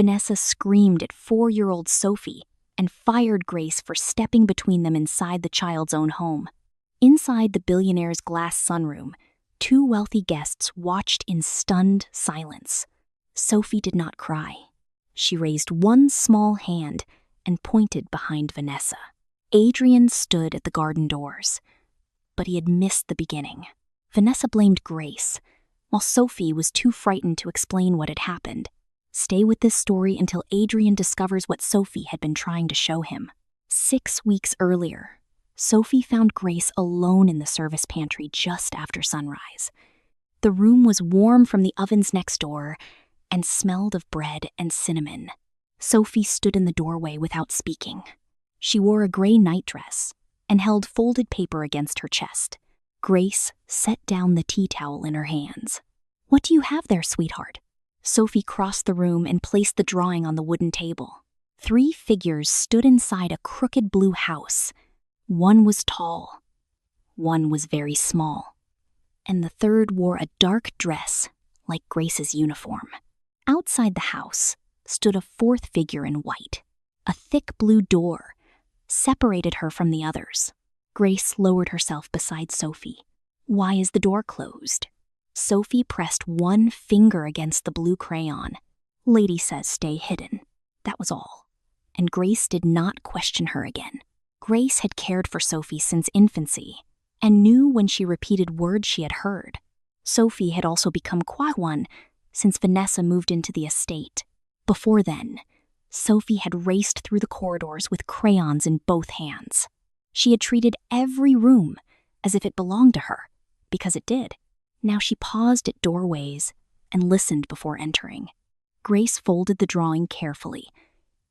Vanessa screamed at 4-year-old Sophie and fired Grace for stepping between them inside the child's own home. Inside the billionaire's glass sunroom, 2 wealthy guests watched in stunned silence. Sophie did not cry. She raised one small hand and pointed behind Vanessa. Adrian stood at the garden doors, but he had missed the beginning. Vanessa blamed Grace, while Sophie was too frightened to explain what had happened. Stay with this story until Adrian discovers what Sophie had been trying to show him. 6 weeks earlier, Sophie found Grace alone in the service pantry just after sunrise. The room was warm from the ovens next door and smelled of bread and cinnamon. Sophie stood in the doorway without speaking. She wore a gray nightdress and held folded paper against her chest. Grace set down the tea towel in her hands. "What do you have there, sweetheart?" Sophie crossed the room and placed the drawing on the wooden table. 3 figures stood inside a crooked blue house. One was tall, one was very small, and the third wore a dark dress like Grace's uniform. Outside the house stood a 4th figure in white. A thick blue door separated her from the others. Grace lowered herself beside Sophie. "Why is the door closed?" Sophie pressed one finger against the blue crayon. "Lady says stay hidden." That was all. And Grace did not question her again. Grace had cared for Sophie since infancy and knew when she repeated words she had heard. Sophie had also become one since Vanessa moved into the estate. Before then, Sophie had raced through the corridors with crayons in both hands. She had treated every room as if it belonged to her, because it did. Now she paused at doorways and listened before entering. Grace folded the drawing carefully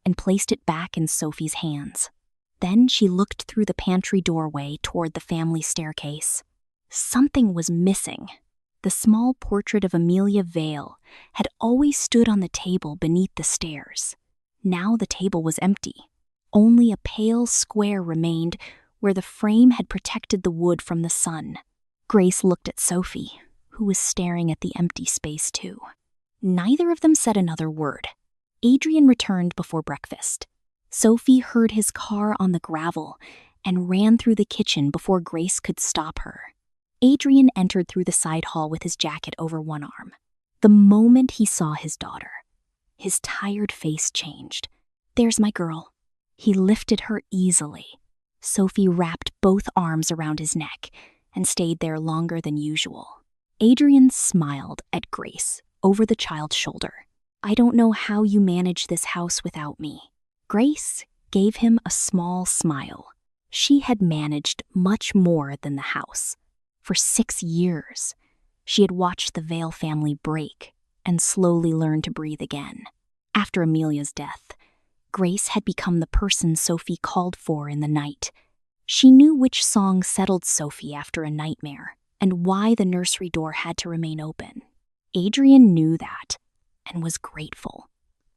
and placed it back in Sophie's hands. Then she looked through the pantry doorway toward the family staircase. Something was missing. The small portrait of Amelia Vale had always stood on the table beneath the stairs. Now the table was empty. Only a pale square remained where the frame had protected the wood from the sun. Grace looked at Sophie, who was staring at the empty space too. Neither of them said another word. Adrian returned before breakfast. Sophie heard his car on the gravel and ran through the kitchen before Grace could stop her. Adrian entered through the side hall with his jacket over one arm. The moment he saw his daughter, his tired face changed. "There's my girl." He lifted her easily. Sophie wrapped both arms around his neck and stayed there longer than usual. Adrian smiled at Grace over the child's shoulder. "I don't know how you manage this house without me." Grace gave him a small smile. She had managed much more than the house. For 6 years, she had watched the Vale family break and slowly learn to breathe again. After Amelia's death, Grace had become the person Sophie called for in the night. She knew which song settled Sophie after a nightmare and why the nursery door had to remain open. Adrian knew that and was grateful,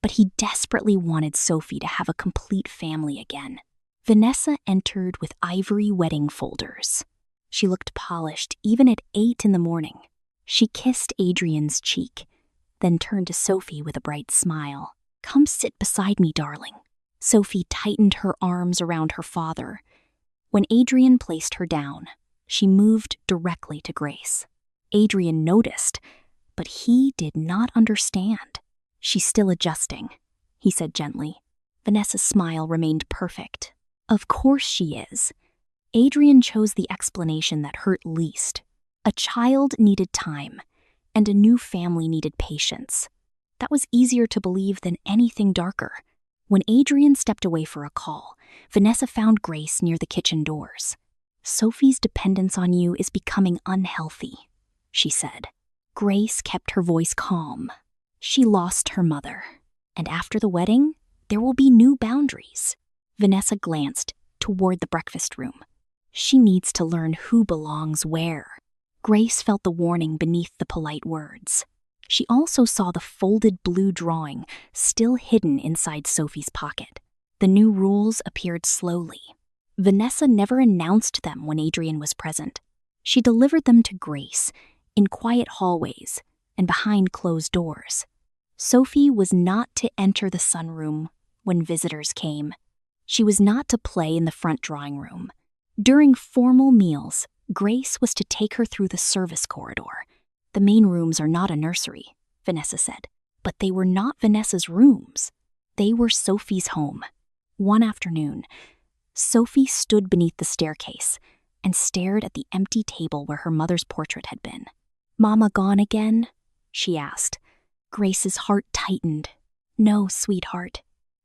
but he desperately wanted Sophie to have a complete family again. Vanessa entered with ivory wedding folders. She looked polished even at 8 in the morning. She kissed Adrian's cheek, then turned to Sophie with a bright smile. "Come sit beside me, darling." Sophie tightened her arms around her father. When Adrian placed her down, she moved directly to Grace. Adrian noticed, but he did not understand. "She's still adjusting," he said gently. Vanessa's smile remained perfect. "Of course she is." Adrian chose the explanation that hurt least. A child needed time, and a new family needed patience. That was easier to believe than anything darker. When Adrian stepped away for a call, Vanessa found Grace near the kitchen doors. "Sophie's dependence on you is becoming unhealthy," she said. Grace kept her voice calm. She lost her mother, and after the wedding, there will be new boundaries. Vanessa glanced toward the breakfast room. She needs to learn who belongs where. Grace felt the warning beneath the polite words. She also saw the folded blue drawing still hidden inside Sophie's pocket. The new rules appeared slowly. Vanessa never announced them when Adrian was present. She delivered them to Grace in quiet hallways and behind closed doors. Sophie was not to enter the sunroom when visitors came. She was not to play in the front drawing room. During formal meals, Grace was to take her through the service corridor. The main rooms are not a nursery, Vanessa said, but they were not Vanessa's rooms. They were Sophie's home. One afternoon, Sophie stood beneath the staircase and stared at the empty table where her mother's portrait had been. "Mama gone again?" she asked. Grace's heart tightened. "No, sweetheart."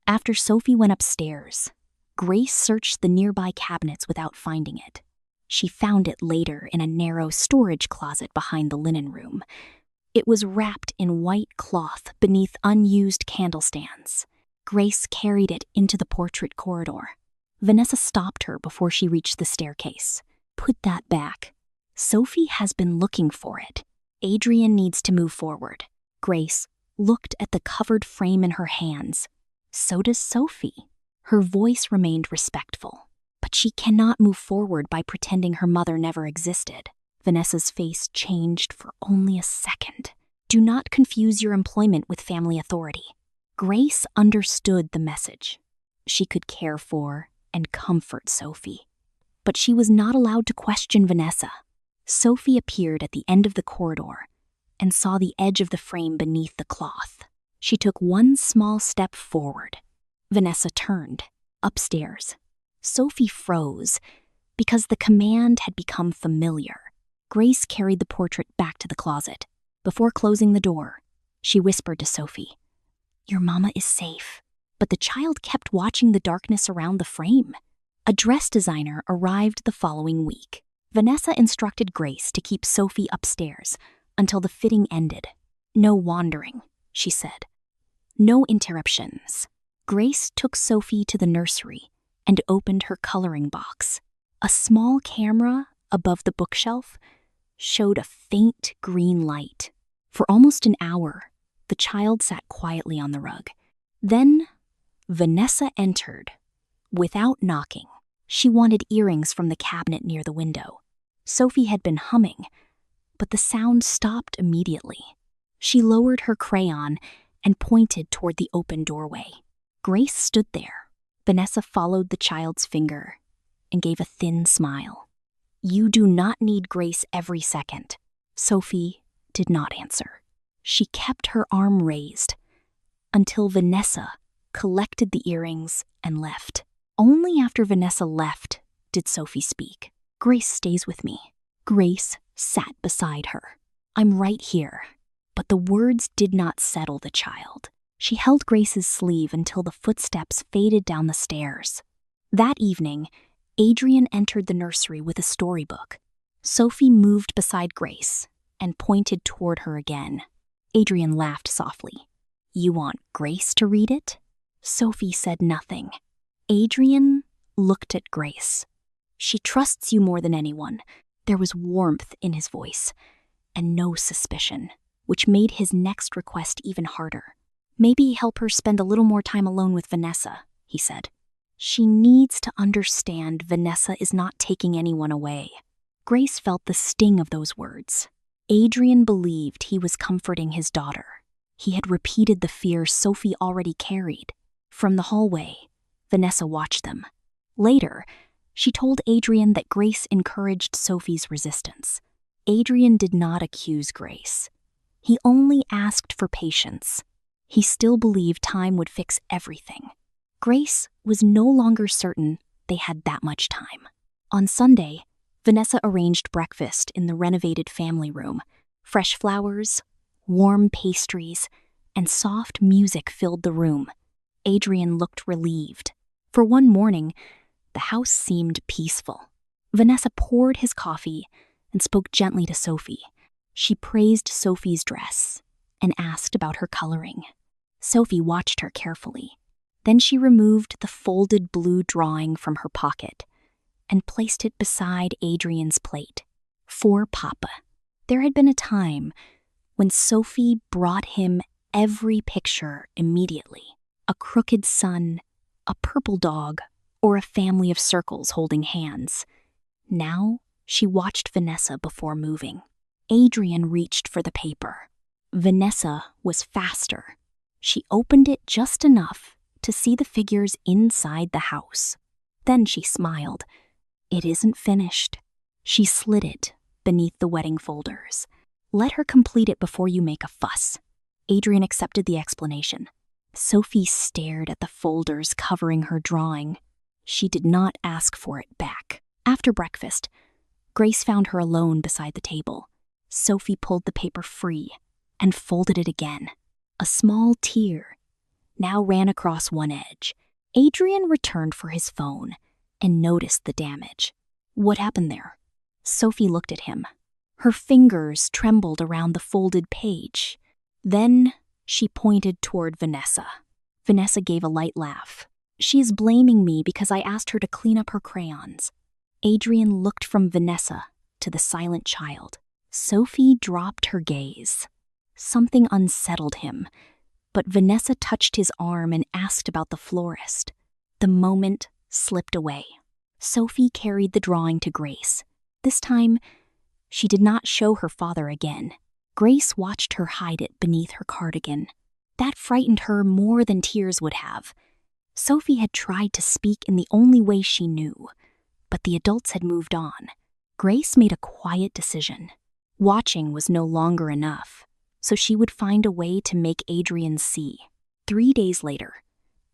After Sophie went upstairs, Grace searched the nearby cabinets without finding it. She found it later in a narrow storage closet behind the linen room. It was wrapped in white cloth beneath unused candlestands. Grace carried it into the portrait corridor. Vanessa stopped her before she reached the staircase. "Put that back. Sophie has been looking for it. Adrian needs to move forward." Grace looked at the covered frame in her hands. "So does Sophie." Her voice remained respectful. "But she cannot move forward by pretending her mother never existed." Vanessa's face changed for only a second. "Do not confuse your employment with family authority." Grace understood the message. She could care for and comfort Sophie. But she was not allowed to question Vanessa. Sophie appeared at the end of the corridor and saw the edge of the frame beneath the cloth. She took one small step forward. Vanessa turned, upstairs. Sophie froze because the command had become familiar. Grace carried the portrait back to the closet. Before closing the door, she whispered to Sophie, "Your mama is safe." But the child kept watching the darkness around the frame. A dress designer arrived the following week. Vanessa instructed Grace to keep Sophie upstairs until the fitting ended. "No wandering," she said. "No interruptions." Grace took Sophie to the nursery and opened her coloring box. A small camera above the bookshelf showed a faint green light. For almost an hour, the child sat quietly on the rug. Then, Vanessa entered, without knocking. She wanted earrings from the cabinet near the window. Sophie had been humming, but the sound stopped immediately. She lowered her crayon and pointed toward the open doorway. Grace stood there. Vanessa followed the child's finger and gave a thin smile. "You do not need Grace every second." Sophie did not answer. She kept her arm raised until Vanessa collected the earrings and left. Only after Vanessa left did Sophie speak. "Grace stays with me." Grace sat beside her. "I'm right here." But the words did not settle the child. She held Grace's sleeve until the footsteps faded down the stairs. That evening, Adrian entered the nursery with a storybook. Sophie moved beside Grace and pointed toward her again. Adrian laughed softly. "You want Grace to read it?" Sophie said nothing. Adrian looked at Grace. "She trusts you more than anyone." There was warmth in his voice and no suspicion, which made his next request even harder. "Maybe help her spend a little more time alone with Vanessa," he said. "She needs to understand Vanessa is not taking anyone away." Grace felt the sting of those words. Adrian believed he was comforting his daughter. He had repeated the fear Sophie already carried. From the hallway, Vanessa watched them. Later, she told Adrian that Grace encouraged Sophie's resistance. Adrian did not accuse Grace. He only asked for patience. He still believed time would fix everything. Grace was no longer certain they had that much time. On Sunday, Vanessa arranged breakfast in the renovated family room. Fresh flowers, warm pastries, and soft music filled the room. Adrian looked relieved. For one morning, the house seemed peaceful. Vanessa poured his coffee and spoke gently to Sophie. She praised Sophie's dress and asked about her coloring. Sophie watched her carefully. Then she removed the folded blue drawing from her pocket and placed it beside Adrian's plate. For Papa. There had been a time when Sophie brought him every picture immediately. A crooked sun, a purple dog, or a family of circles holding hands. Now, she watched Vanessa before moving. Adrian reached for the paper. Vanessa was faster. She opened it just enough to see the figures inside the house. Then she smiled. It isn't finished. She slid it beneath the wedding folders. Let her complete it before you make a fuss. Adrian accepted the explanation. Sophie stared at the folders covering her drawing. She did not ask for it back. After breakfast, Grace found her alone beside the table. Sophie pulled the paper free and folded it again. A small tear now ran across one edge. Adrian returned for his phone and noticed the damage. What happened there? Sophie looked at him. Her fingers trembled around the folded page. Then she pointed toward Vanessa. Vanessa gave a light laugh. She is blaming me because I asked her to clean up her crayons. Adrian looked from Vanessa to the silent child. Sophie dropped her gaze. Something unsettled him, but Vanessa touched his arm and asked about the florist. The moment slipped away. Sophie carried the drawing to Grace. This time, she did not show her father again. Grace watched her hide it beneath her cardigan. That frightened her more than tears would have. Sophie had tried to speak in the only way she knew, but the adults had moved on. Grace made a quiet decision. Watching was no longer enough, so she would find a way to make Adrian see. 3 days later,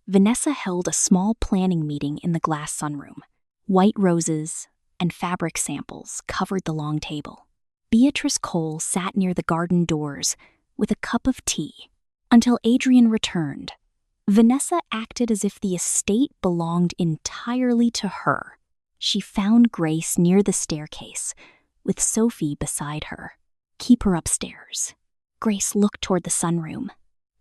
Vanessa held a small planning meeting in the glass sunroom. White roses and fabric samples covered the long table. Beatrice Cole sat near the garden doors with a cup of tea until Adrian returned. Vanessa acted as if the estate belonged entirely to her. She found Grace near the staircase, with Sophie beside her. Keep her upstairs. Grace looked toward the sunroom.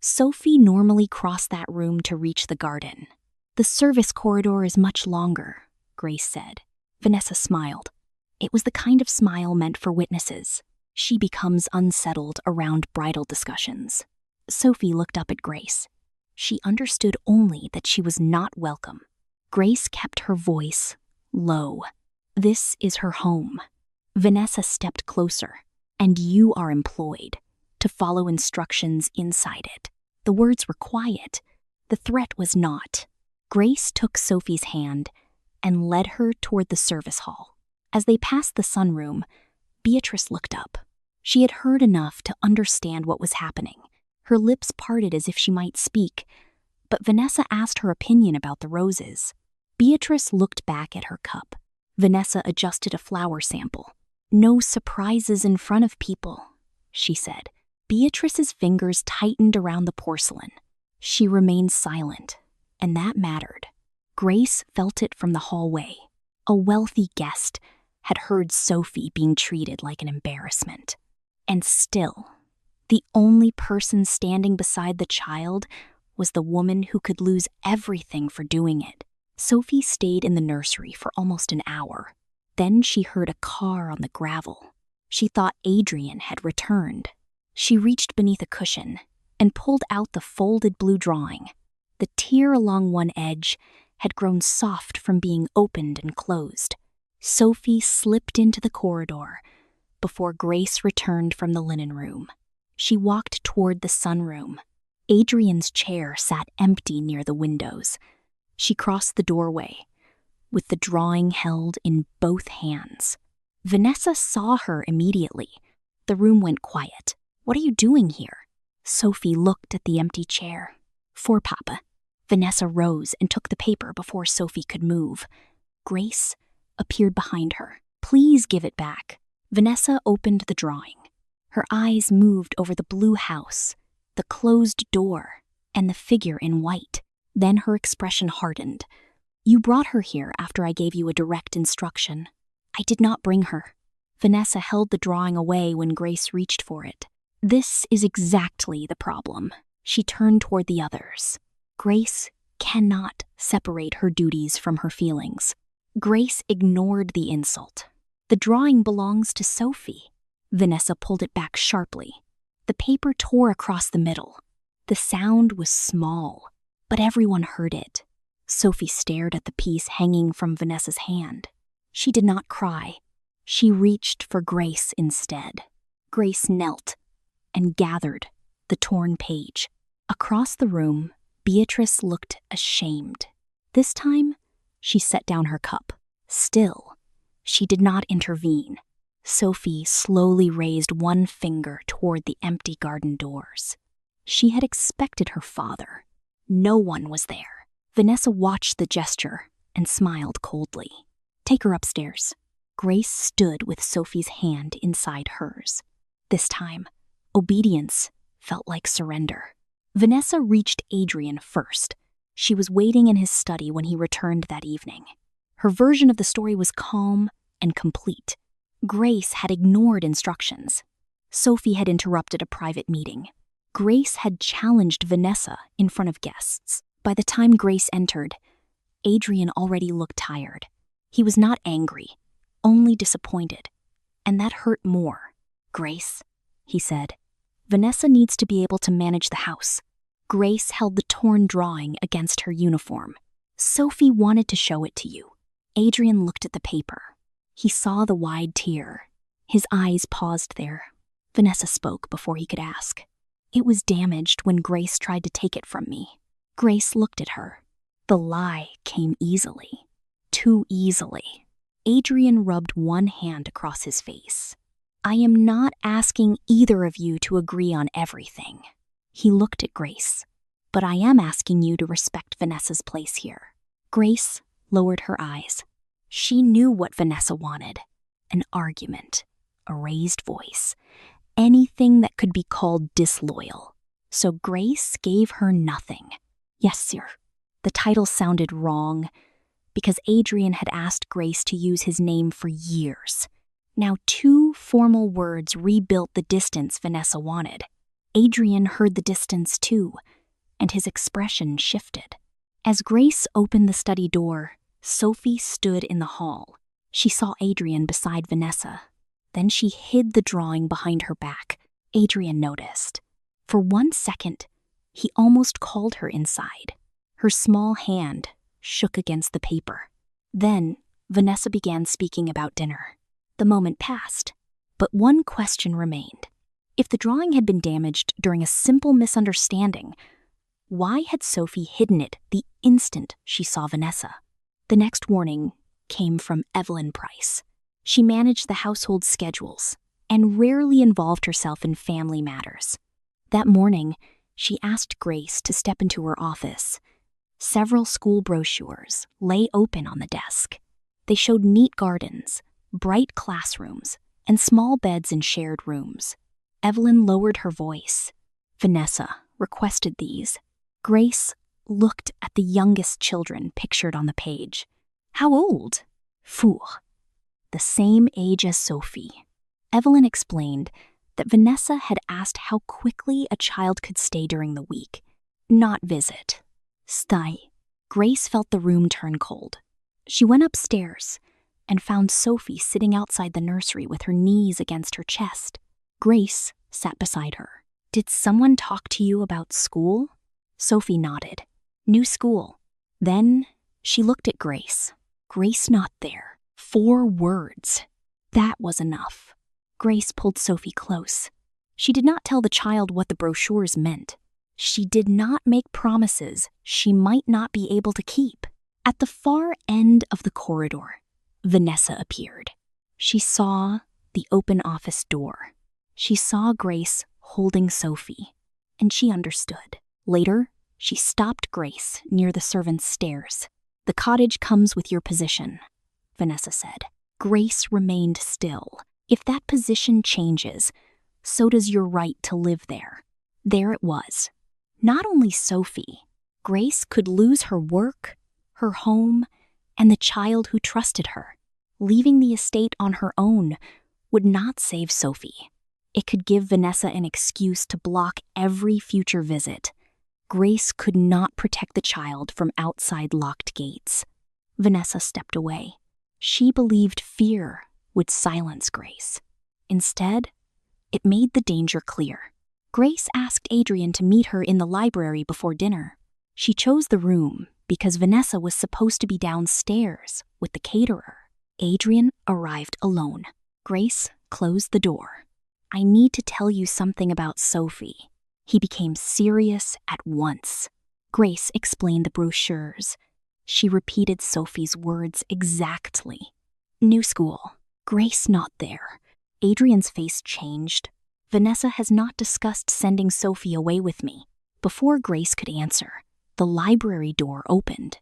Sophie normally crossed that room to reach the garden. The service corridor is much longer, Grace said. Vanessa smiled. It was the kind of smile meant for witnesses. She becomes unsettled around bridal discussions. Sophie looked up at Grace. She understood only that she was not welcome. Grace kept her voice low. This is her home. Vanessa stepped closer. And you are employed to follow instructions inside it. The words were quiet. The threat was not. Grace took Sophie's hand and led her toward the service hall. As they passed the sunroom, Beatrice looked up. She had heard enough to understand what was happening. Her lips parted as if she might speak, but Vanessa asked her opinion about the roses. Beatrice looked back at her cup. Vanessa adjusted a flower sample. No surprises in front of people, she said. Beatrice's fingers tightened around the porcelain. She remained silent, and that mattered. Grace felt it from the hallway. A wealthy guest had heard Sophie being treated like an embarrassment. And still, the only person standing beside the child was the woman who could lose everything for doing it. Sophie stayed in the nursery for almost an hour. Then she heard a car on the gravel. She thought Adrian had returned. She reached beneath a cushion and pulled out the folded blue drawing. The tear along one edge had grown soft from being opened and closed. Sophie slipped into the corridor before Grace returned from the linen room. She walked toward the sunroom. Adrian's chair sat empty near the windows. She crossed the doorway, with the drawing held in both hands. Vanessa saw her immediately. The room went quiet. What are you doing here? Sophie looked at the empty chair. For Papa. Vanessa rose and took the paper before Sophie could move. Grace appeared behind her. Please give it back. Vanessa opened the drawing. Her eyes moved over the blue house, the closed door, and the figure in white. Then her expression hardened. You brought her here after I gave you a direct instruction. I did not bring her. Vanessa held the drawing away when Grace reached for it. This is exactly the problem. She turned toward the others. Grace cannot separate her duties from her feelings. Grace ignored the insult. The drawing belongs to Sophie. Vanessa pulled it back sharply. The paper tore across the middle. The sound was small, but everyone heard it. Sophie stared at the piece hanging from Vanessa's hand. She did not cry. She reached for Grace instead. Grace knelt and gathered the torn page. Across the room, Beatrice looked ashamed. This time, she set down her cup. Still, she did not intervene. Sophie slowly raised one finger toward the empty garden doors. She had expected her father. No one was there. Vanessa watched the gesture and smiled coldly. "Take her upstairs." Grace stood with Sophie's hand inside hers. This time, obedience felt like surrender. Vanessa reached Adrian first. She was waiting in his study when he returned that evening. Her version of the story was calm and complete. Grace had ignored instructions. Sophie had interrupted a private meeting. Grace had challenged Vanessa in front of guests. By the time Grace entered, Adrian already looked tired. He was not angry, only disappointed, and that hurt more. "Grace," he said, "Vanessa needs to be able to manage the house." Grace held the torn drawing against her uniform. "Sophie wanted to show it to you." Adrian looked at the paper. He saw the wide tear. His eyes paused there. Vanessa spoke before he could ask. "It was damaged when Grace tried to take it from me." Grace looked at her. The lie came easily. Too easily. Adrian rubbed one hand across his face. "I am not asking either of you to agree on everything." He looked at Grace. "But I am asking you to respect Vanessa's place here." Grace lowered her eyes. She knew what Vanessa wanted. An argument. A raised voice. Anything that could be called disloyal. So Grace gave her nothing. "Yes, sir." The title sounded wrong, because Adrian had asked Grace to use his name for years. Now 2 formal words rebuilt the distance Vanessa wanted. Adrian heard the distance too, and his expression shifted. As Grace opened the study door, Sophie stood in the hall. She saw Adrian beside Vanessa. Then she hid the drawing behind her back. Adrian noticed. For 1 second, he almost called her inside. Her small hand shook against the paper. Then, Vanessa began speaking about dinner. The moment passed, but one question remained. If the drawing had been damaged during a simple misunderstanding, why had Sophie hidden it the instant she saw Vanessa? The next warning came from Evelyn Price. She managed the household schedules and rarely involved herself in family matters. That morning, she asked Grace to step into her office. Several school brochures lay open on the desk. They showed neat gardens, bright classrooms, and small beds in shared rooms. Evelyn lowered her voice. "Vanessa requested these." Grace looked at the youngest children pictured on the page. "How old?" "4. The same age as Sophie." Evelyn explained that Vanessa had asked how quickly a child could stay during the week, not visit. "Stay." Grace felt the room turn cold. She went upstairs and found Sophie sitting outside the nursery with her knees against her chest. Grace sat beside her. "Did someone talk to you about school?" Sophie nodded. "New school." Then she looked at Grace. Grace not there. 4 words. That was enough. Grace pulled Sophie close. She did not tell the child what the brochures meant. She did not make promises she might not be able to keep. At the far end of the corridor, Vanessa appeared. She saw the open office door. She saw Grace holding Sophie, and she understood. Later, she stopped Grace near the servants' stairs. "The cottage comes with your position," Vanessa said. Grace remained still. "If that position changes, so does your right to live there." There it was. Not only Sophie, Grace could lose her work, her home, and the child who trusted her. Leaving the estate on her own would not save Sophie. It could give Vanessa an excuse to block every future visit. Grace could not protect the child from outside locked gates. Vanessa stepped away. She believed fear would silence Grace. Instead, it made the danger clear. Grace asked Adrian to meet her in the library before dinner. She chose the room because Vanessa was supposed to be downstairs with the caterer. Adrian arrived alone. Grace closed the door. "I need to tell you something about Sophie." He became serious at once. Grace explained the brochures. She repeated Sophie's words exactly. New school. Grace not there. Adrian's face changed. Vanessa has not discussed sending Sophie away with me. Before Grace could answer, the library door opened.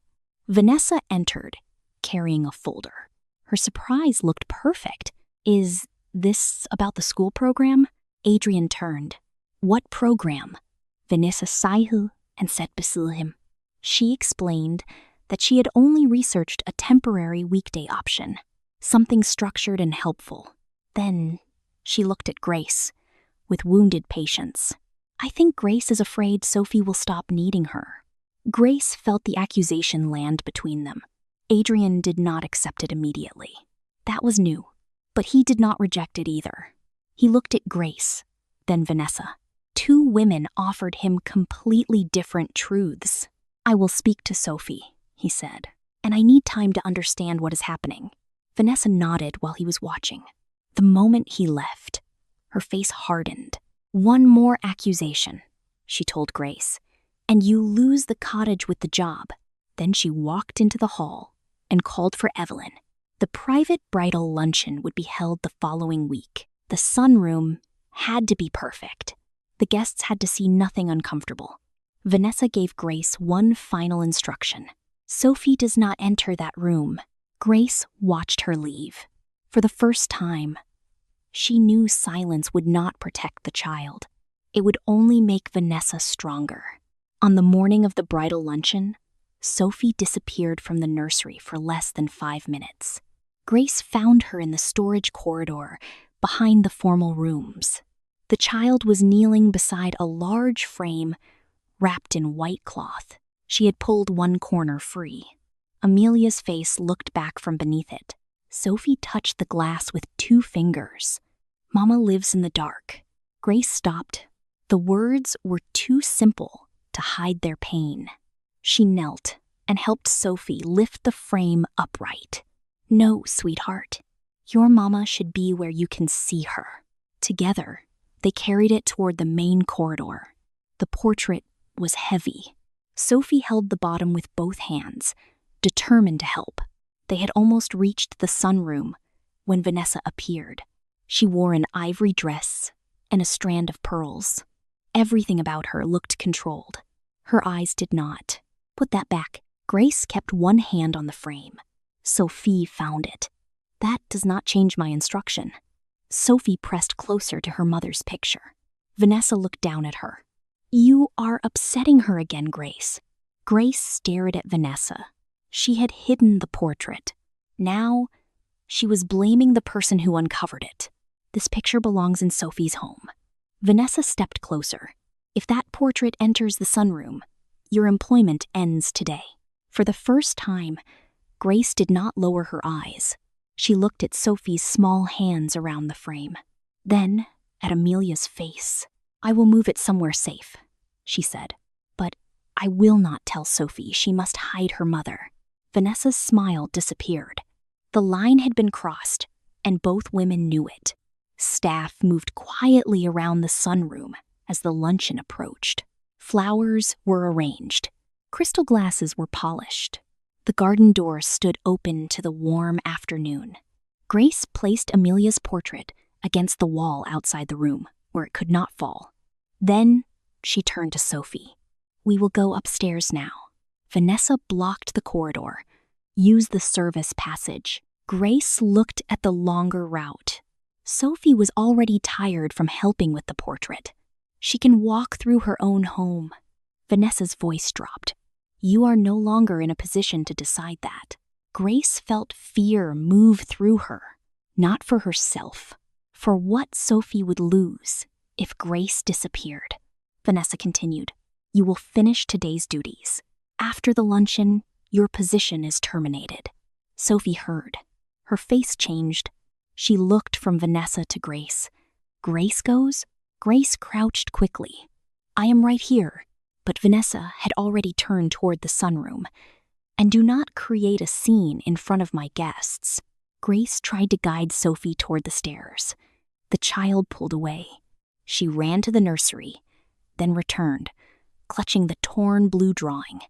Vanessa entered, carrying a folder. Her surprise looked perfect. Is this about the school program? Adrian turned. What program? Vanessa sighed and sat beside him. She explained that she had only researched a temporary weekday option, something structured and helpful. Then she looked at Grace with wounded patience. I think Grace is afraid Sophie will stop needing her. Grace felt the accusation land between them. Adrian did not accept it immediately. That was new, but he did not reject it either. He looked at Grace, then Vanessa. Two women offered him completely different truths. I will speak to Sophie, he said, and I need time to understand what is happening. Vanessa nodded while he was watching. The moment he left, her face hardened. One more accusation, she told Grace, and you lose the cottage with the job. Then she walked into the hall and called for Evelyn. The private bridal luncheon would be held the following week. The sunroom had to be perfect. The guests had to see nothing uncomfortable. Vanessa gave Grace one final instruction. Sophie does not enter that room. Grace watched her leave. For the first time, she knew silence would not protect the child. It would only make Vanessa stronger. On the morning of the bridal luncheon, Sophie disappeared from the nursery for less than 5 minutes. Grace found her in the storage corridor behind the formal rooms. The child was kneeling beside a large frame wrapped in white cloth. She had pulled one corner free. Amelia's face looked back from beneath it. Sophie touched the glass with 2 fingers. Mama lives in the dark. Grace stopped. The words were too simple to hide their pain. She knelt and helped Sophie lift the frame upright. No, sweetheart. Your mama should be where you can see her. Together, they carried it toward the main corridor. The portrait was heavy. Sophie held the bottom with both hands, determined to help. They had almost reached the sunroom when Vanessa appeared. She wore an ivory dress and a strand of pearls. Everything about her looked controlled. Her eyes did not. Put that back. Grace kept one hand on the frame. Sophie found it. That does not change my instruction. Sophie pressed closer to her mother's picture. Vanessa looked down at her. You are upsetting her again, Grace. Grace stared at Vanessa. She had hidden the portrait. Now, she was blaming the person who uncovered it. This picture belongs in Sophie's home. Vanessa stepped closer. If that portrait enters the sunroom, your employment ends today. For the first time, Grace did not lower her eyes. She looked at Sophie's small hands around the frame. Then, at Amelia's face. I will move it somewhere safe, she said. But I will not tell Sophie she must hide her mother. Vanessa's smile disappeared. The line had been crossed, and both women knew it. Staff moved quietly around the sunroom as the luncheon approached. Flowers were arranged. Crystal glasses were polished. The garden door stood open to the warm afternoon. Grace placed Amelia's portrait against the wall outside the room, where it could not fall. Then she turned to Sophie. We will go upstairs now. Vanessa blocked the corridor. Use the service passage. Grace looked at the longer route. Sophie was already tired from helping with the portrait. She can walk through her own home. Vanessa's voice dropped. You are no longer in a position to decide that. Grace felt fear move through her, not for herself, for what Sophie would lose if Grace disappeared. Vanessa continued, you will finish today's duties. After the luncheon, your position is terminated. Sophie heard. Her face changed. She looked from Vanessa to Grace. Grace goes? Grace crouched quickly. I am right here. But Vanessa had already turned toward the sunroom. And do not create a scene in front of my guests. Grace tried to guide Sophie toward the stairs. The child pulled away. She ran to the nursery, then returned, clutching the torn blue drawing.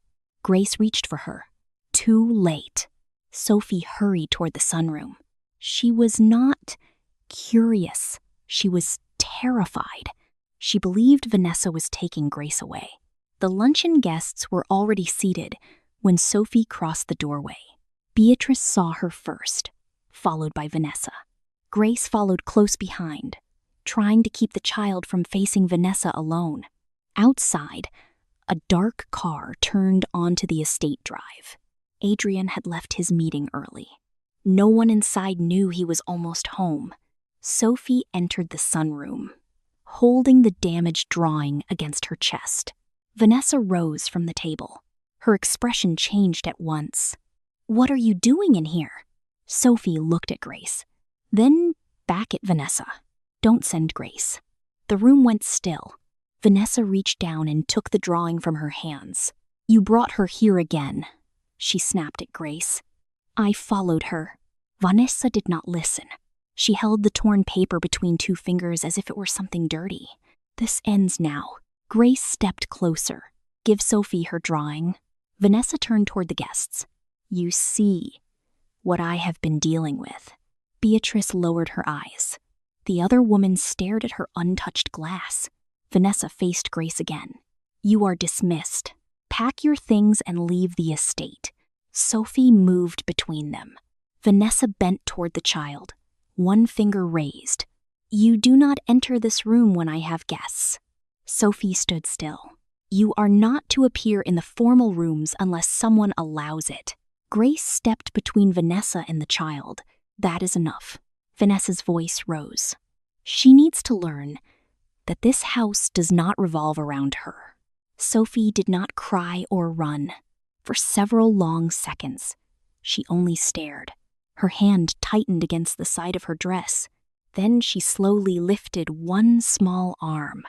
Grace reached for her. Too late. Sophie hurried toward the sunroom. She was not curious. She was terrified. She believed Vanessa was taking Grace away. The luncheon guests were already seated when Sophie crossed the doorway. Beatrice saw her first, followed by Vanessa. Grace followed close behind, trying to keep the child from facing Vanessa alone. Outside, a dark car turned onto the estate drive. Adrian had left his meeting early. No one inside knew he was almost home. Sophie entered the sunroom, holding the damaged drawing against her chest. Vanessa rose from the table. Her expression changed at once. "What are you doing in here?" Sophie looked at Grace, then back at Vanessa. "Don't send Grace." The room went still. Vanessa reached down and took the drawing from her hands. "You brought her here again," she snapped at Grace. "I followed her." Vanessa did not listen. She held the torn paper between two fingers as if it were something dirty. "This ends now." Grace stepped closer. "Give Sophie her drawing." Vanessa turned toward the guests. "You see what I have been dealing with." Beatrice lowered her eyes. The other woman stared at her untouched glass. Vanessa faced Grace again. "You are dismissed. Pack your things and leave the estate." Sophie moved between them. Vanessa bent toward the child, one finger raised. "You do not enter this room when I have guests." Sophie stood still. "You are not to appear in the formal rooms unless someone allows it." Grace stepped between Vanessa and the child. "That is enough." Vanessa's voice rose. "She needs to learn that this house does not revolve around her." Sophie did not cry or run. For several long seconds, she only stared. Her hand tightened against the side of her dress. Then she slowly lifted one small arm.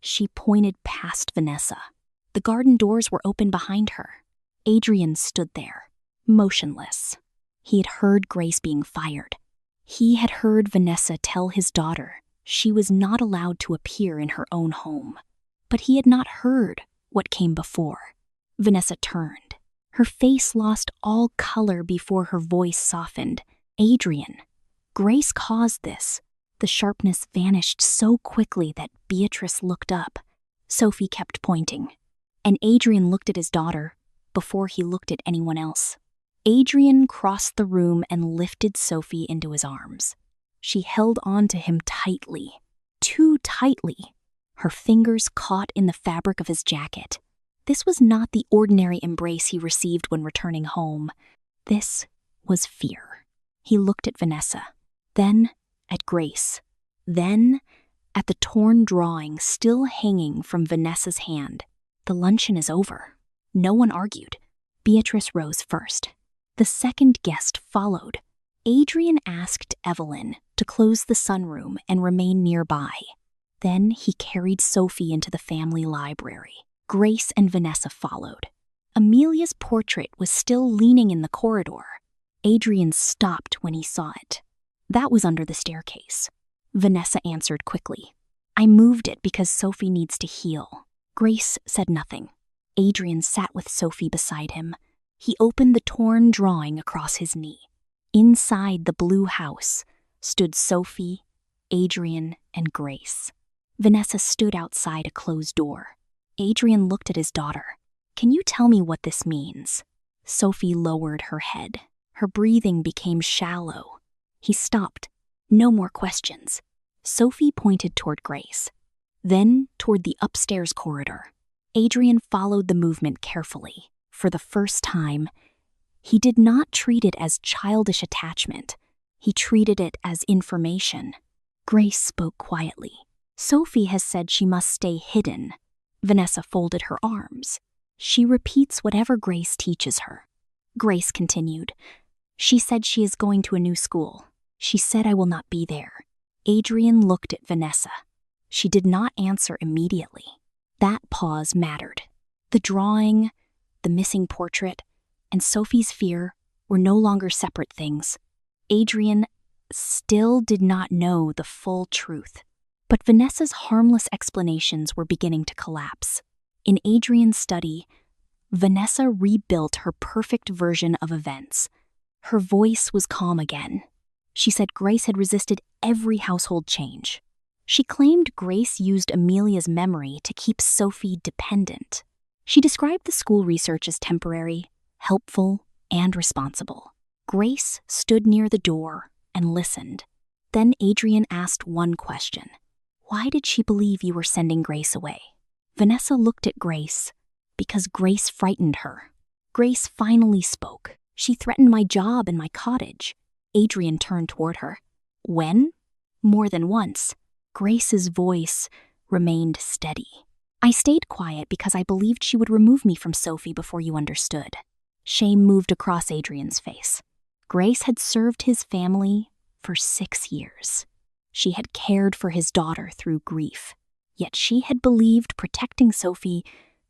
She pointed past Vanessa. The garden doors were open behind her. Adrian stood there, motionless. He had heard Grace being fired. He had heard Vanessa tell his daughter she was not allowed to appear in her own home. But he had not heard what came before. Vanessa turned. Her face lost all color before her voice softened. "Adrian, Grace caused this." The sharpness vanished so quickly that Beatrice looked up. Sophie kept pointing, and Adrian looked at his daughter before he looked at anyone else. Adrian crossed the room and lifted Sophie into his arms. She held on to him tightly, too tightly. Her fingers caught in the fabric of his jacket. This was not the ordinary embrace he received when returning home. This was fear. He looked at Vanessa, then at Grace, then at the torn drawing still hanging from Vanessa's hand. "The luncheon is over." No one argued. Beatrice rose first. The second guest followed. Adrian asked Evelyn to close the sunroom and remain nearby. Then he carried Sophie into the family library. Grace and Vanessa followed. Amelia's portrait was still leaning in the corridor. Adrian stopped when he saw it. "That was under the staircase." Vanessa answered quickly. "I moved it because Sophie needs to heal." Grace said nothing. Adrian sat with Sophie beside him. He opened the torn drawing across his knee. Inside the blue house stood Sophie, Adrian, and Grace. Vanessa stood outside a closed door. Adrian looked at his daughter. "Can you tell me what this means?" Sophie lowered her head. Her breathing became shallow. He stopped. "No more questions." Sophie pointed toward Grace, then toward the upstairs corridor. Adrian followed the movement carefully. For the first time, he did not treat it as childish attachment. He treated it as information. Grace spoke quietly. "Sophie has said she must stay hidden." Vanessa folded her arms. "She repeats whatever Grace teaches her." Grace continued. "She said she is going to a new school. She said I will not be there." Adrian looked at Vanessa. She did not answer immediately. That pause mattered. The drawing, the missing portrait, and Sophie's fear were no longer separate things. Adrian still did not know the full truth. But Vanessa's harmless explanations were beginning to collapse. In Adrian's study, Vanessa rebuilt her perfect version of events. Her voice was calm again. She said Grace had resisted every household change. She claimed Grace used Amelia's memory to keep Sophie dependent. She described the school research as temporary, helpful, and responsible. Grace stood near the door and listened. Then Adrian asked one question. Why did she believe you were sending Grace away? Vanessa looked at Grace. Because Grace frightened her. Grace finally spoke. She threatened my job and my cottage. Adrian turned toward her. When? More than once. Grace's voice remained steady. I stayed quiet because I believed she would remove me from Sophie before you understood. Shame moved across Adrian's face. Grace had served his family for 6 years. She had cared for his daughter through grief. Yet she had believed protecting Sophie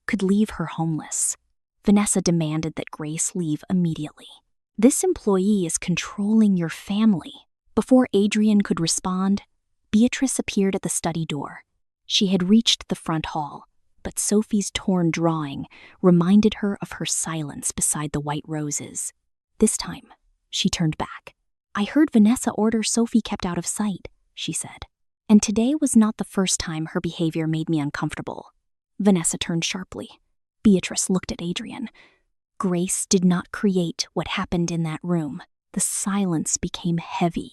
could leave her homeless. Vanessa demanded that Grace leave immediately. This employee is controlling your family. Before Adrian could respond, Beatrice appeared at the study door. She had reached the front hall, but Sophie's torn drawing reminded her of her silence beside the white roses. This time, she turned back. I heard Vanessa order Sophie kept out of sight, she said. And today was not the first time her behavior made me uncomfortable. Vanessa turned sharply. Beatrice looked at Adrian. Grace did not create what happened in that room. The silence became heavy.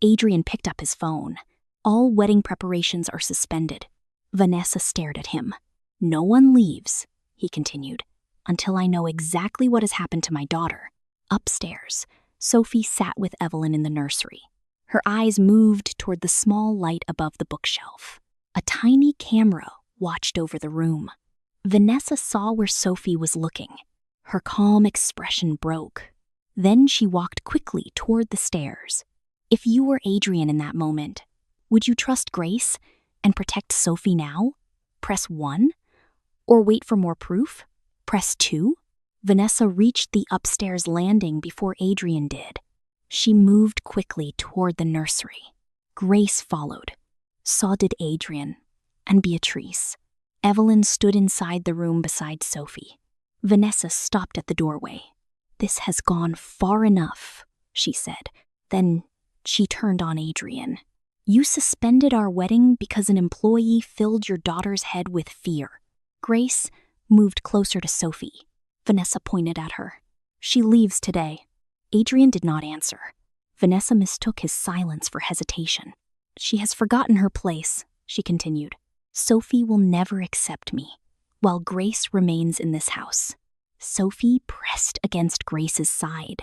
Adrian picked up his phone. All wedding preparations are suspended. Vanessa stared at him. No one leaves, he continued, until I know exactly what has happened to my daughter. Upstairs, Sophie sat with Evelyn in the nursery. Her eyes moved toward the small light above the bookshelf. A tiny camera watched over the room. Vanessa saw where Sophie was looking. Her calm expression broke. Then she walked quickly toward the stairs. If you were Adrian in that moment, would you trust Grace and protect Sophie now? Press 1? Or wait for more proof? Press 2? Vanessa reached the upstairs landing before Adrian did. She moved quickly toward the nursery. Grace followed. So did Adrian and Beatrice. Evelyn stood inside the room beside Sophie. Vanessa stopped at the doorway. This has gone far enough, she said. Then she turned on Adrian. You suspended our wedding because an employee filled your daughter's head with fear. Grace moved closer to Sophie. Vanessa pointed at her. She leaves today. Adrian did not answer. Vanessa mistook his silence for hesitation. She has forgotten her place, she continued. Sophie will never accept me, while Grace remains in this house. Sophie pressed against Grace's side.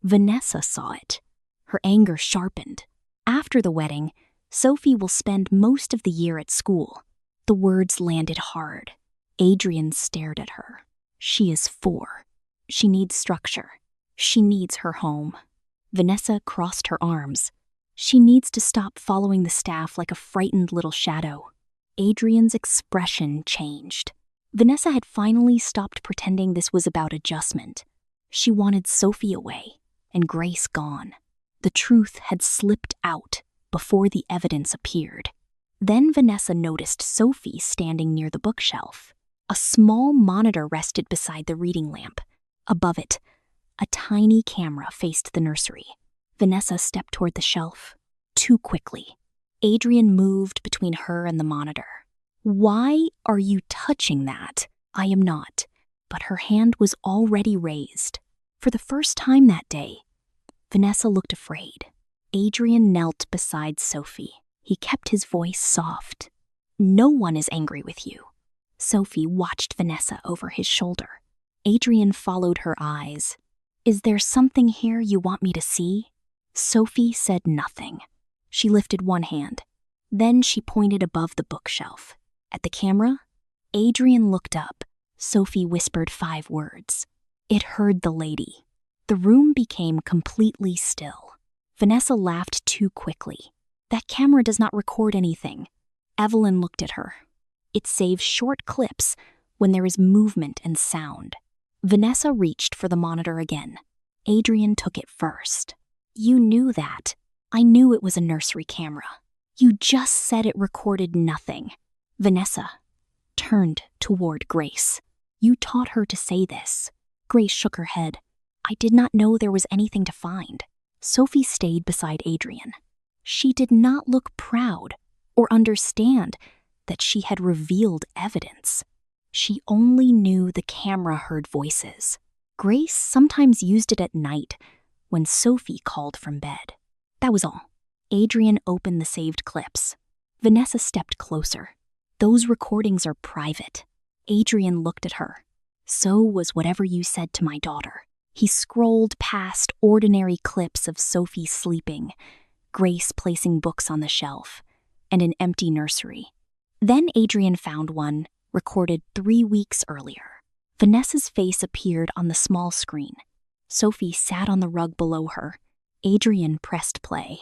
Vanessa saw it. Her anger sharpened. After the wedding, Sophie will spend most of the year at school. The words landed hard. Adrian stared at her. She is 4. She needs structure. She needs her home. Vanessa crossed her arms. She needs to stop following the staff like a frightened little shadow. Adrian's expression changed. Vanessa had finally stopped pretending this was about adjustment. She wanted Sophie away and Grace gone. The truth had slipped out before the evidence appeared. Then Vanessa noticed Sophie standing near the bookshelf. A small monitor rested beside the reading lamp. Above it, a tiny camera faced the nursery. Vanessa stepped toward the shelf. Too quickly. Adrian moved between her and the monitor. Why are you touching that? I am not. But her hand was already raised. For the first time that day, Vanessa looked afraid. Adrian knelt beside Sophie. He kept his voice soft. No one is angry with you. Sophie watched Vanessa over his shoulder. Adrian followed her eyes. Is there something here you want me to see? Sophie said nothing. She lifted one hand. Then she pointed above the bookshelf. At the camera, Adrian looked up. Sophie whispered 5 words. It heard the lady. The room became completely still. Vanessa laughed too quickly. That camera does not record anything. Evelyn looked at her. It saves short clips when there is movement and sound. Vanessa reached for the monitor again. Adrian took it first. You knew that. I knew it was a nursery camera. You just said it recorded nothing. Vanessa turned toward Grace. You taught her to say this. Grace shook her head. I did not know there was anything to find. Sophie stayed beside Adrian. She did not look proud or understand that she had revealed evidence. She only knew the camera heard voices. Grace sometimes used it at night when Sophie called from bed. That was all. Adrian opened the saved clips. Vanessa stepped closer. Those recordings are private. Adrian looked at her. So was whatever you said to my daughter. He scrolled past ordinary clips of Sophie sleeping, Grace placing books on the shelf, and an empty nursery. Then Adrian found one recorded 3 weeks earlier. Vanessa's face appeared on the small screen. Sophie sat on the rug below her. Adrian pressed play.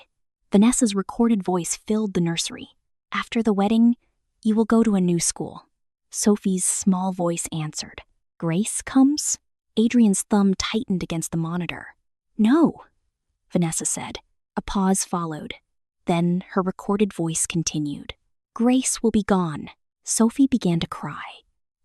Vanessa's recorded voice filled the nursery. After the wedding, you will go to a new school. Sophie's small voice answered. Grace comes? Adrian's thumb tightened against the monitor. No, Vanessa said. A pause followed. Then her recorded voice continued. Grace will be gone. Sophie began to cry.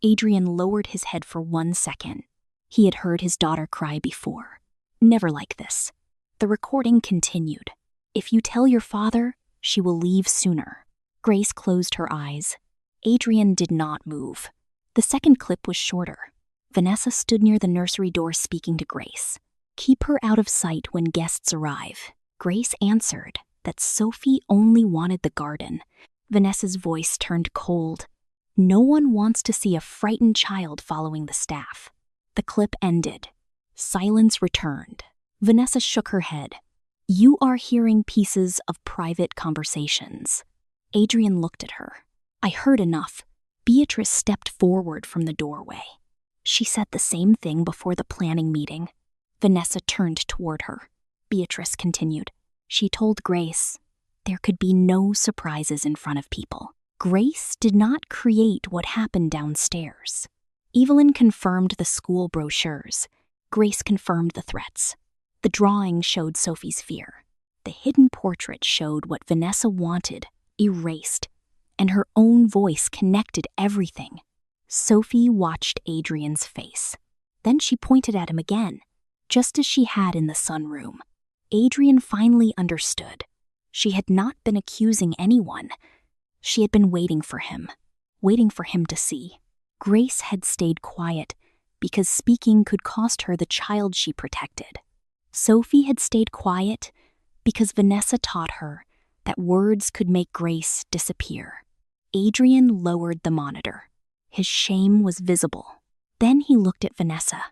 Adrian lowered his head for 1 second. He had heard his daughter cry before. Never like this. The recording continued. If you tell your father, she will leave sooner. Grace closed her eyes. Adrian did not move. The second clip was shorter. Vanessa stood near the nursery door speaking to Grace. Keep her out of sight when guests arrive. Grace answered that Sophie only wanted the garden. Vanessa's voice turned cold. No one wants to see a frightened child following the staff. The clip ended. Silence returned. Vanessa shook her head. You are hearing pieces of private conversations. Adrian looked at her. I heard enough. Beatrice stepped forward from the doorway. She said the same thing before the planning meeting. Vanessa turned toward her. Beatrice continued. She told Grace there could be no surprises in front of people. Grace did not create what happened downstairs. Evelyn confirmed the school brochures. Grace confirmed the threats. The drawing showed Sophie's fear. The hidden portrait showed what Vanessa wanted, erased, and her own voice connected everything. Sophie watched Adrian's face. Then she pointed at him again, just as she had in the sunroom. Adrian finally understood. She had not been accusing anyone. She had been waiting for him to see. Grace had stayed quiet because speaking could cost her the child she protected. Sophie had stayed quiet because Vanessa taught her that words could make Grace disappear. Adrian lowered the monitor. His shame was visible. Then he looked at Vanessa.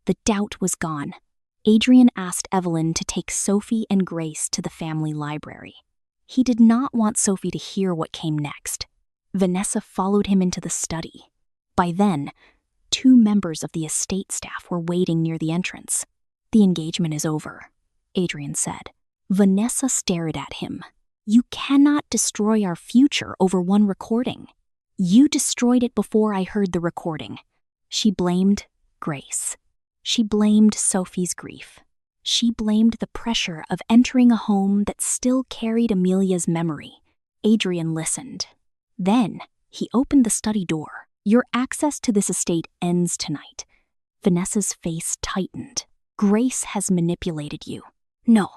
The doubt was gone. Adrian asked Evelyn to take Sophie and Grace to the family library. He did not want Sophie to hear what came next. Vanessa followed him into the study. By then, 2 members of the estate staff were waiting near the entrance. The engagement is over, Adrian said. Vanessa stared at him. You cannot destroy our future over one recording. You destroyed it before I heard the recording. She blamed Grace. She blamed Sophie's grief. She blamed the pressure of entering a home that still carried Amelia's memory. Adrian listened. Then he opened the study door. Your access to this estate ends tonight. Vanessa's face tightened. Grace has manipulated you. No.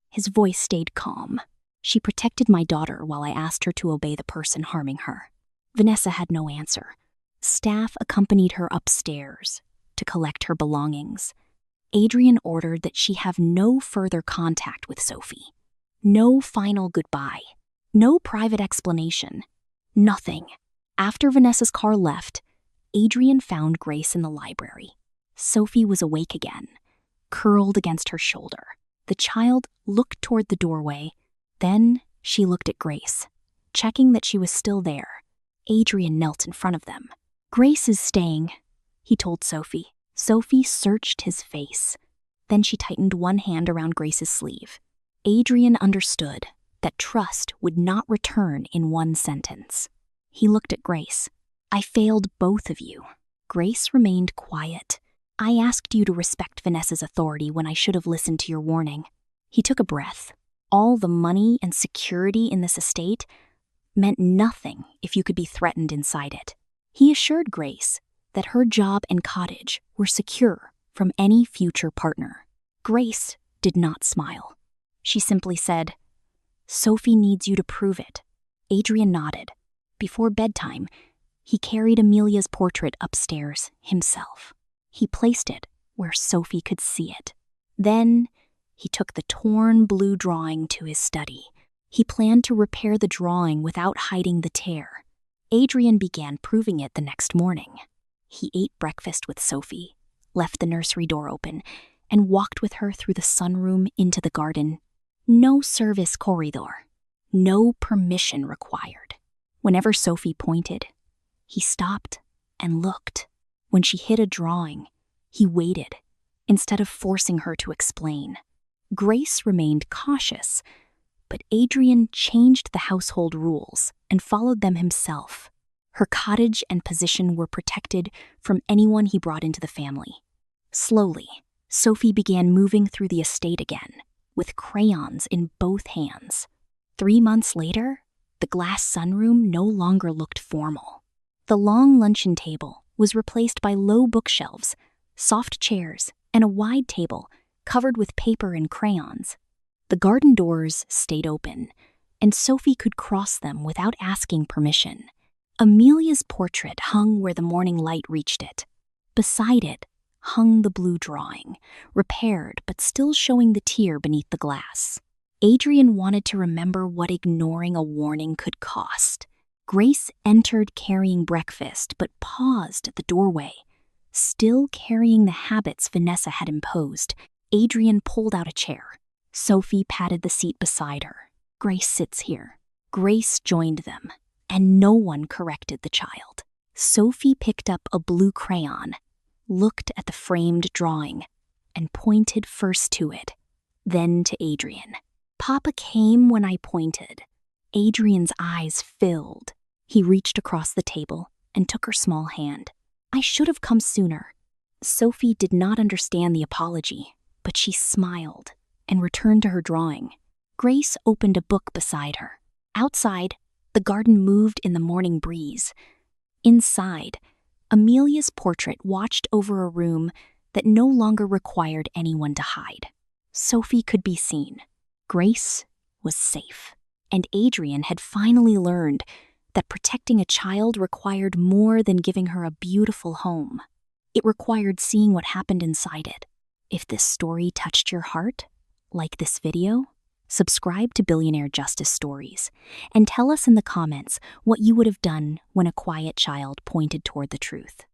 His voice stayed calm. She protected my daughter while I asked her to obey the person harming her. Vanessa had no answer. Staff accompanied her upstairs to collect her belongings. Adrian ordered that she have no further contact with Sophie. No final goodbye. No private explanation. Nothing. After Vanessa's car left, Adrian found Grace in the library. Sophie was awake again, curled against her shoulder. The child looked toward the doorway. Then she looked at Grace, checking that she was still there. Adrian knelt in front of them. Grace is staying, he told Sophie. Sophie searched his face. Then she tightened one hand around Grace's sleeve. Adrian understood that trust would not return in one sentence. He looked at Grace. I failed both of you. Grace remained quiet. I asked you to respect Vanessa's authority when I should have listened to your warning. He took a breath. All the money and security in this estate meant nothing if you could be threatened inside it. He assured Grace that her job and cottage were secure from any future partner. Grace did not smile. She simply said, "Sophie needs you to prove it." Adrian nodded. Before bedtime, he carried Amelia's portrait upstairs himself. He placed it where Sophie could see it. Then he took the torn blue drawing to his study. He planned to repair the drawing without hiding the tear. Adrian began proving it the next morning. He ate breakfast with Sophie, left the nursery door open, and walked with her through the sunroom into the garden. No service corridor. No permission required. Whenever Sophie pointed, he stopped and looked. When she hit a drawing, he waited, instead of forcing her to explain. Grace remained cautious, but Adrian changed the household rules and followed them himself. Her cottage and position were protected from anyone he brought into the family. Slowly, Sophie began moving through the estate again, with crayons in both hands. 3 months later, the glass sunroom no longer looked formal. The long luncheon table was replaced by low bookshelves, soft chairs, and a wide table covered with paper and crayons. The garden doors stayed open, and Sophie could cross them without asking permission. Amelia's portrait hung where the morning light reached it. Beside it hung the blue drawing, repaired but still showing the tear beneath the glass. Adrian wanted to remember what ignoring a warning could cost. Grace entered carrying breakfast but paused at the doorway. Still carrying the habits Vanessa had imposed, Adrian pulled out a chair. Sophie patted the seat beside her. "Grace sits here." Grace joined them, and no one corrected the child. Sophie picked up a blue crayon, looked at the framed drawing, and pointed first to it, then to Adrian. "Papa came when I pointed." Adrian's eyes filled. He reached across the table and took her small hand. "I should have come sooner." Sophie did not understand the apology, but she smiled and returned to her drawing. Grace opened a book beside her. Outside, the garden moved in the morning breeze. Inside, Amelia's portrait watched over a room that no longer required anyone to hide. Sophie could be seen. Grace was safe. And Adrian had finally learned that protecting a child required more than giving her a beautiful home. It required seeing what happened inside it. If this story touched your heart, like this video, subscribe to Billionaire Justice Stories, and tell us in the comments what you would have done when a quiet child pointed toward the truth.